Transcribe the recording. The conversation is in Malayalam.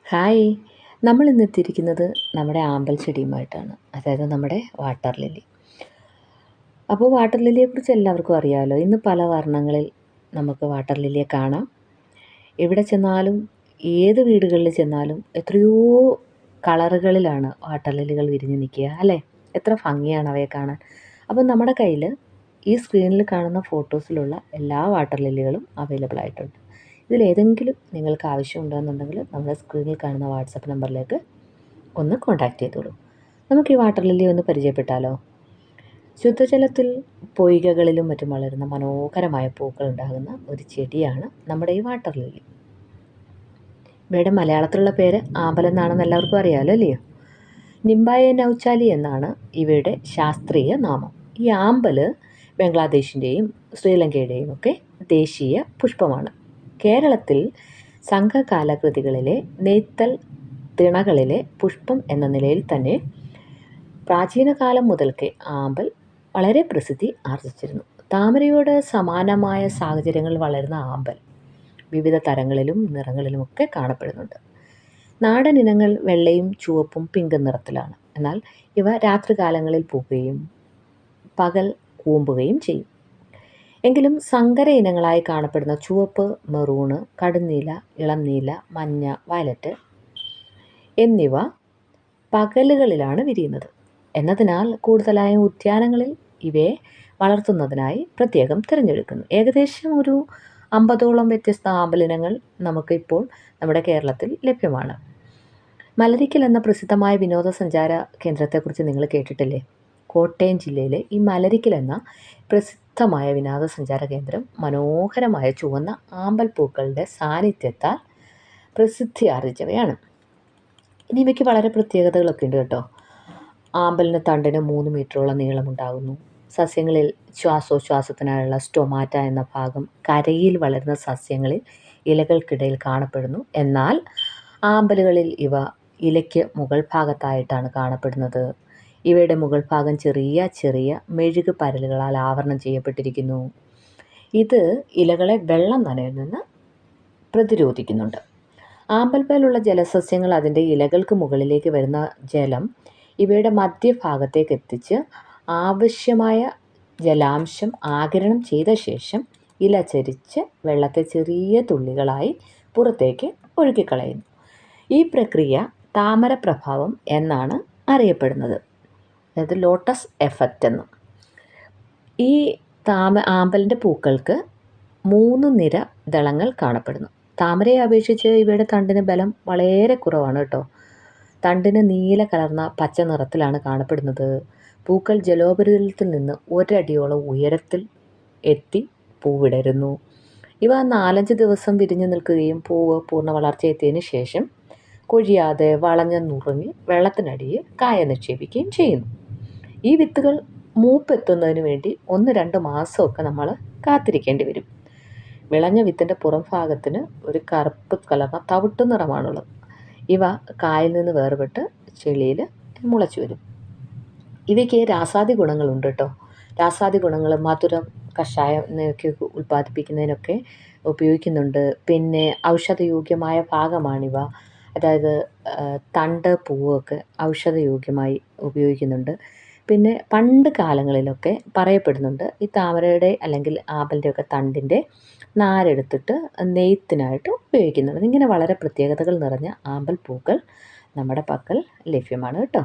ഹായ്. നമ്മൾ ഇന്ന് എത്തിയിരിക്കുന്നത് നമ്മുടെ ആമ്പൽ ചെടിയുമായിട്ടാണ്. അതായത് നമ്മുടെ വാട്ടർ ലില്ലി. അപ്പോൾ വാട്ടർ ലില്ലിയെക്കുറിച്ച് എല്ലാവർക്കും അറിയാമല്ലോ. ഇന്ന് പല വർണ്ണങ്ങളിൽ നമുക്ക് വാട്ടർ ലില്ലിയെ കാണാം. എവിടെ ചെന്നാലും ഏത് വീടുകളിൽ ചെന്നാലും എത്രയോ കളറുകളിലാണ് വാട്ടർ ലില്ലികൾ വിരിഞ്ഞ് നിൽക്കുക അല്ലേ? എത്ര ഭംഗിയാണ് അവയെ കാണാൻ. അപ്പോൾ നമ്മുടെ കയ്യിൽ ഈ സ്ക്രീനിൽ കാണുന്ന ഫോട്ടോസിലുള്ള എല്ലാ വാട്ടർ ലില്ലികളും അവൈലബിൾ ആയിട്ടുണ്ട്. ഇതിലേതെങ്കിലും നിങ്ങൾക്ക് ആവശ്യമുണ്ടെന്നുണ്ടെങ്കിൽ നമ്മുടെ സ്ക്രീനിൽ കാണുന്ന വാട്സപ്പ് നമ്പറിലേക്ക് ഒന്ന് കോൺടാക്റ്റ് ചെയ്തോളൂ. നമുക്ക് ഈ വാട്ടർ ലില്ലി ഒന്ന് പരിചയപ്പെട്ടാലോ? ശുദ്ധജലത്തിൽ പൊയ്കകളിലും മറ്റും വളരുന്ന മനോഹരമായ പൂക്കൾ ഉണ്ടാകുന്ന ഒരു ചെടിയാണ് നമ്മുടെ ഈ വാട്ടർ ലില്ലി. ഇവയുടെ മലയാളത്തിലുള്ള പേര് ആമ്പലെന്നാണെന്ന് എല്ലാവർക്കും അറിയാമല്ലോ അല്ലയോ? നിംബായ നൗച്ചാലി എന്നാണ് ഇവയുടെ ശാസ്ത്രീയ നാമം. ഈ ആമ്പൽ ബംഗ്ലാദേശിൻ്റെയും ശ്രീലങ്കയുടെയും ഒക്കെ ദേശീയ പുഷ്പമാണ്. കേരളത്തിൽ സംഘകാല കൃതികളിലെ നെയ്ത്തൽ തിണകളിലെ പുഷ്പം എന്ന നിലയിൽ തന്നെ പ്രാചീന കാലം മുതൽക്കേ ആമ്പൽ വളരെ പ്രസിദ്ധി ആർജിച്ചിരുന്നു. താമരയോട് സമാനമായ സാഹചര്യങ്ങളിൽ വളരുന്ന ആമ്പൽ വിവിധ തരങ്ങളിലും നിറങ്ങളിലുമൊക്കെ കാണപ്പെടുന്നുണ്ട്. നാടൻ ഇനങ്ങൾ വെള്ളയും ചുവപ്പും പിങ്കും നിറത്തിലാണ്. എന്നാൽ ഇവ രാത്രികാലങ്ങളിൽ പൂക്കുകയും പകൽ കൂമ്പുകയും ചെയ്യും. എങ്കിലും സങ്കര ഇനങ്ങളായി കാണപ്പെടുന്ന ചുവപ്പ്, മെറൂണ്, കടുന്നീല, ഇളം നീല, മഞ്ഞ, വയലറ്റ് എന്നിവ പകലുകളിലാണ് വിരിയുന്നത്. എന്നതിനാൽ കൂടുതലായും ഉദ്യാനങ്ങളിൽ ഇവയെ വളർത്തുന്നതിനായി പ്രത്യേകം തിരഞ്ഞെടുക്കുന്നു. ഏകദേശം ഒരു 50ഓളം വ്യത്യസ്ത ആമ്പലിനങ്ങൾ നമുക്കിപ്പോൾ നമ്മുടെ കേരളത്തിൽ ലഭ്യമാണ്. മലരിക്കൽ എന്ന പ്രസിദ്ധമായ വിനോദസഞ്ചാര കേന്ദ്രത്തെക്കുറിച്ച് നിങ്ങൾ കേട്ടിട്ടില്ലേ? കോട്ടയം ജില്ലയിലെ ഈ മലരിക്കൽ എന്ന പ്രസിദ്ധമായ വിനോദസഞ്ചാര കേന്ദ്രം മനോഹരമായ ചുവന്ന ആമ്പൽ പൂക്കളുടെ സാന്നിധ്യത്താൽ പ്രസിദ്ധി ആർജിച്ചവയാണ്. ഇനി ഇവയ്ക്ക് വളരെ പ്രത്യേകതകളൊക്കെ ഉണ്ട് കേട്ടോ. ആമ്പലിന് തണ്ടിന് 3 മീറ്ററോളം നീളമുണ്ടാകുന്നു. സസ്യങ്ങളിൽ ശ്വാസോച്ഛ്വാസത്തിനായുള്ള സ്റ്റൊമാറ്റ എന്ന ഭാഗം കരയിൽ വളരുന്ന സസ്യങ്ങളിൽ ഇലകൾക്കിടയിൽ കാണപ്പെടുന്നു. എന്നാൽ ആമ്പലുകളിൽ ഇവ ഇലയ്ക്ക് മുകൾ ഭാഗത്തായിട്ടാണ് കാണപ്പെടുന്നത്. ഇവയുടെ മുകൾ ഭാഗം ചെറിയ ചെറിയ മെഴുക് പരലുകളാൽ ആവരണം ചെയ്യപ്പെട്ടിരിക്കുന്നു. ഇത് ഇലകളെ വെള്ളം നനയിൽ നിന്ന് പ്രതിരോധിക്കുന്നുണ്ട്. ആമ്പൽപ്പേലുള്ള ജലസസ്യങ്ങൾ അതിൻ്റെ ഇലകൾക്ക് മുകളിലേക്ക് വരുന്ന ജലം ഇവയുടെ മധ്യഭാഗത്തേക്ക് എത്തിച്ച് ആവശ്യമായ ജലാംശം ആഗിരണം ചെയ്ത ശേഷം ഇല ചരിച്ച് വെള്ളത്തെ ചെറിയ തുള്ളികളായി പുറത്തേക്ക് ഒഴുക്കിക്കളയുന്നു. ഈ പ്രക്രിയ താമര പ്രഭാവം എന്നാണ് അറിയപ്പെടുന്നത്. അതായത് ലോട്ടസ് എഫക്റ്റ് എന്നും. ഈ ആമ്പലിൻ്റെ പൂക്കൾക്ക് 3 നിര ദളങ്ങൾ കാണപ്പെടുന്നു. താമരയെ അപേക്ഷിച്ച് ഇവയുടെ തണ്ടിന് ബലം വളരെ കുറവാണ് കേട്ടോ. തണ്ടിന് നീല കലർന്ന പച്ച നിറത്തിലാണ് കാണപ്പെടുന്നത്. പൂക്കൾ ജലോപരിതലത്തിൽ നിന്ന് 1 അടിയോളം ഉയരത്തിൽ എത്തി പൂവിടരുന്നു. ഇവ 4-5 ദിവസം വിരിഞ്ഞു നിൽക്കുകയും പൂവ് പൂർണ്ണ വളർച്ചയെത്തിയതിന് ശേഷം കൊഴിയാതെ വളഞ്ഞ നുറുങ്ങി വെള്ളത്തിനടിയിൽ കായ നിക്ഷേപിക്കുകയും ചെയ്യുന്നു. ഈ വിത്തുകൾ മൂപ്പെത്തുന്നതിന് വേണ്ടി 1-2 മാസമൊക്കെ നമ്മൾ കാത്തിരിക്കേണ്ടി വരും. വിളഞ്ഞ വിത്തിൻ്റെ പുറം ഭാഗത്തിന് ഒരു കറുപ്പ് കലർന്ന തവിട്ട് നിറമാണുള്ളത്. ഇവ കായിൽ നിന്ന് വേർപെട്ട് ചെളിയിൽ മുളച്ചു വരും. ഇവയ്ക്ക് രാസാദി ഗുണങ്ങളുണ്ട് കേട്ടോ. രാസാദി ഗുണങ്ങൾ മധുരം, കഷായം എന്നിവയൊക്കെ ഉൽപ്പാദിപ്പിക്കുന്നതിനൊക്കെ ഉപയോഗിക്കുന്നുണ്ട്. പിന്നെ ഔഷധയോഗ്യമായ ഭാഗമാണിവ. അതായത് തണ്ട് പൂവൊക്കെ ഔഷധയോഗ്യമായി ഉപയോഗിക്കുന്നുണ്ട്. പിന്നെ പണ്ട് കാലങ്ങളിലൊക്കെ പറയപ്പെടുന്നുണ്ട് ഈ താമരയുടെ അല്ലെങ്കിൽ ആമ്പലിൻ്റെയൊക്കെ തണ്ടിൻ്റെ നാരെടുത്തിട്ട് നെയ്ത്തിനായിട്ട് ഉപയോഗിക്കുന്നുണ്ട്. ഇങ്ങനെ വളരെ പ്രത്യേകതകൾ നിറഞ്ഞ ആമ്പൽ പൂക്കൾ നമ്മുടെ പക്കൽ ലഭ്യമാണ് കേട്ടോ.